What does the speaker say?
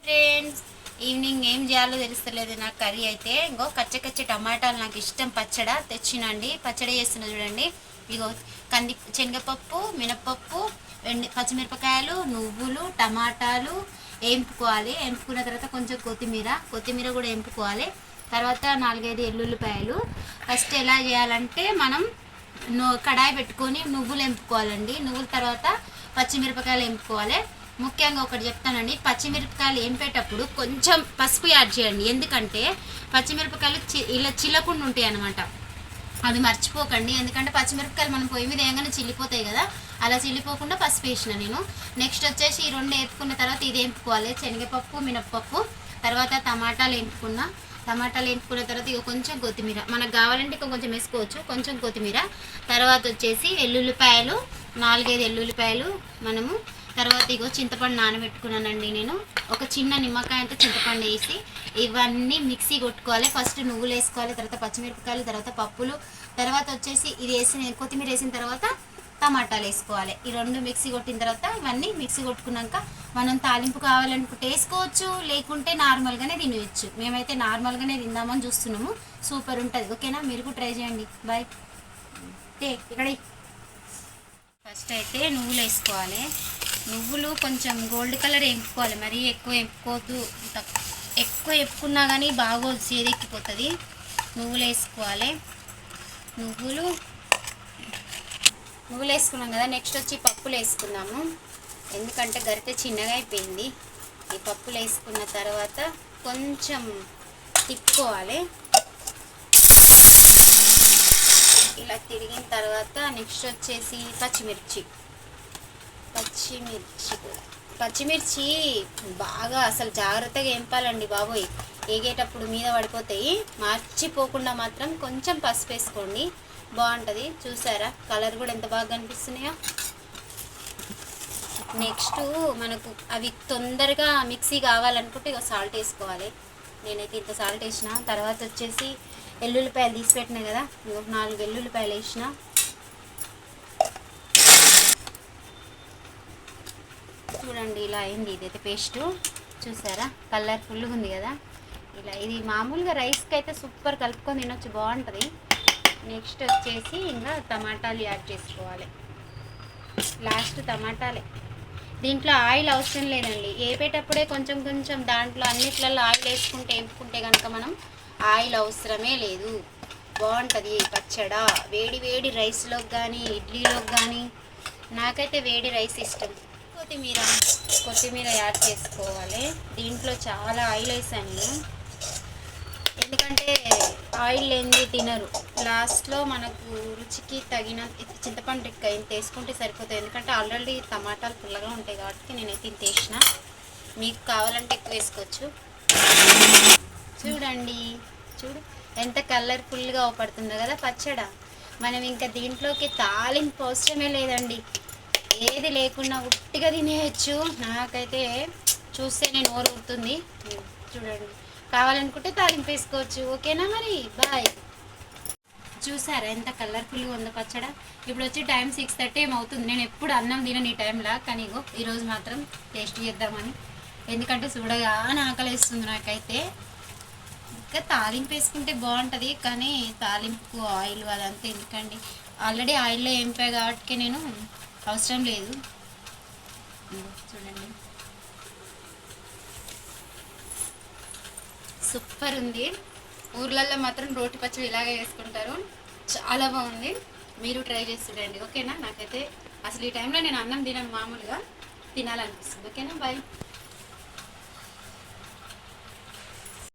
Friends, evening ఏం చేయాలో తెలుస్తలేదు నాకు. కర్రీ అయితే ఇంకో కచ్చ టమాటాలు నాకు ఇష్టం. పచ్చడి తెచ్చినండి, పచ్చడి చేస్తున్నా చూడండి. ఇగో శనగపప్పు, మినపప్పు, పచ్చిమిరపకాయలు, నువ్వులు, టమాటాలు వేంపుకోవాలి. వేంపుకున్న తర్వాత కొంచెం కొత్తిమీర కూడా వేంపుకోవాలి. తర్వాత 4-5 ఎల్లుల్లిపాయలు. ఫస్ట్ ఎలా చేయాలంటే మనం కడాయి పెట్టుకొని నువ్వులు వేంపుకోవాలండి. నువ్వుల తర్వాత పచ్చిమిరపకాయలు వేంపుకోవాలి. ముఖ్యంగా ఒకటి చెప్తానండి, పచ్చిమిరపకాయలు వేంపేటప్పుడు కొంచెం పసుపు యాడ్ చేయండి. ఎందుకంటే పచ్చిమిరపకాయలు ఇలా చిల్లకుండా ఉంటాయి అన్నమాట. అది మర్చిపోకండి. ఎందుకంటే పచ్చిమిరపకాయలు మనం పొయ్యి మీద వేయగానే చిల్లిపోతాయి కదా, అలా చిల్లిపోకుండా పసుపు వేసిన నేను. నెక్స్ట్ వచ్చేసి ఈ 2 వేపుకున్న తర్వాత ఇది వేపుకోవాలి, శనగపప్పు, మినప్పప్పు. తర్వాత టమాటాలు వేపుకున్న తర్వాత ఇక కొంచెం కొత్తిమీర, మనకు కావాలంటే ఇక కొంచెం వేసుకోవచ్చు, కొంచెం కొత్తిమీర. తర్వాత వచ్చేసి ఎల్లుల్లిపాయలు, 4-5 ఎల్లుల్లిపాయలు మనము. తర్వాత ఇగో చింతపండు నానబెట్టుకున్నానండి నేను. ఒక చిన్న నిమ్మకాయ అంతా చింతపండు వేసి ఇవన్నీ మిక్సీ కొట్టుకోవాలి. ఫస్ట్ నువ్వులు వేసుకోవాలి, తర్వాత పచ్చిమిరపకాయలు, తర్వాత పప్పులు, తర్వాత వచ్చేసి ఇది కొత్తిమీర వేసిన తర్వాత టమాటాలు వేసుకోవాలి. ఈ 2 మిక్సీ కొట్టిన తర్వాత ఇవన్నీ మిక్సీ కొట్టుకున్నాక మనం తాలింపు కావాలనుకుంటే వేసుకోవచ్చు, లేకుంటే నార్మల్గానే తినవచ్చు. మేమైతే నార్మల్గానే తిందామని చూస్తున్నాము. సూపర్ ఉంటుంది. ఓకేనా, మీరు కూడా ట్రై చేయండి. బాయ్. ఇక్కడ ఫస్ట్ అయితే నువ్వులు వేసుకోవాలి. నువ్వులు కొంచెం గోల్డ్ కలర్ వేపుకోవాలి, మరీ ఎక్కువ వేపుకోవద్దు. ఎక్కువ వేపుకున్నా కానీ బాగోదు, చేదెక్కిపోతుంది. నువ్వులు వేసుకోవాలి. నువ్వులు వేసుకున్నాం కదా. నెక్స్ట్ వచ్చి పప్పులు వేసుకుందాము, ఎందుకంటే గరిటె చిన్నగా అయిపోయింది. ఈ పప్పులు వేసుకున్న తర్వాత కొంచెం తిప్పుకోవాలి. ఇలా తిరిగిన తర్వాత నెక్స్ట్ వచ్చేసి పచ్చిమిర్చి బాగా అసలు జాగ్రత్తగా వేంపాలండి బాబోయ్, వేగేటప్పుడు మీద పడిపోతాయి. మర్చిపోకుండా మాత్రం కొంచెం పసుపు వేసుకోండి, బాగుంటుంది. చూసారా కలర్ కూడా ఎంత బాగా కనిపిస్తున్నాయో. నెక్స్ట్ మనకు అవి తొందరగా మిక్సీ కావాలనుకుంటే ఇక సాల్ట్ వేసుకోవాలి. నేనైతే ఇంత సాల్ట్ వేసిన. తర్వాత వచ్చేసి ఎల్లుల్లిపాయలు తీసి పెట్టినా కదా, 4 ఎల్లుల్లిపాయలు వేసిన. చూడండి ఇలా అయింది. ఇదైతే పేస్టు చూసారా, కలర్ఫుల్గా ఉంది కదా. ఇలా ఇది మామూలుగా రైస్కి అయితే సూపర్ కలుపుకొని తినొచ్చు, బాగుంటుంది. నెక్స్ట్ వచ్చేసి ఇంకా టమాటాలు యాడ్ చేసుకోవాలి. లాస్ట్ టమాటాలే. దీంట్లో ఆయిల్ అవసరం లేదండి, వేపేటప్పుడే కొంచెం దాంట్లో అన్నిట్లలో ఆయిల్ వేపుకుంటే కనుక మనం ఆయిల్ అవసరమే లేదు. బాగుంటుంది పచ్చడా. వేడి రైస్లోకి కానీ ఇడ్లీలోకి కానీ. నాకైతే వేడి రైస్ ఇష్టం. కొత్తిమీర యాడ్ చేసుకోవాలి. దీంట్లో చాలా ఆయిల్ వేసాను నేను, ఎందుకంటే ఆయిల్ లేనిది తినరు. లాస్ట్లో మనకు రుచికి తగిన చింతపండు ఇంత వేసుకుంటే సరిపోతుంది, ఎందుకంటే ఆల్రెడీ టమాటాలు పుల్లగా ఉంటాయి కాబట్టి నేనైతే ఇంత వేసిన. మీకు కావాలంటే ఎక్కువ వేసుకోవచ్చు. చూడు ఎంత కలర్ఫుల్గా అవపడుతుందో కదా పచ్చడా. మనం ఇంకా దీంట్లోకి తాలింపు అవసరమే లేదండి, ఏది లేకుండా ఉట్టిగా తినేయచ్చు. నాకైతే చూస్తేనే నోరు ఊరుతుంది. చూడండి, కావాలనుకుంటే తాలింపు వేసుకోవచ్చు. ఓకేనా మరి, బాయ్. చూసారా ఎంత కలర్ఫుల్గా ఉందో పచ్చడా. ఇప్పుడు వచ్చి టైం 6:30 ఏమవుతుంది. నేను ఎప్పుడు అన్నం తినను ఈ టైంలో, కానీ ఈరోజు మాత్రం టేస్ట్ చేద్దామని, ఎందుకంటే చూడగా ఆకలిస్తుంది నాకైతే. ఇంకా తాలింపు వేసుకుంటే బాగుంటుంది, కానీ తాలింపు ఆయిల్ అదంతా ఎందుకండి, ఆల్రెడీ ఆయిల్లో వేంపాయి కాబట్టి నేను అవసరం లేదు. చూడండి సూపర్ ఉంది. ఊర్లలో మాత్రం రోటి పచ్చడి ఇలాగే వేసుకుంటారు, చాలా బాగుంది. మీరు ట్రై చేసి చూడండి. ఓకేనా, నాకైతే అసలు ఈ టైంలో నేను అన్నం తినను, మామూలుగా తినాలనిపిస్తుంది. ఓకేనా, బాయ్.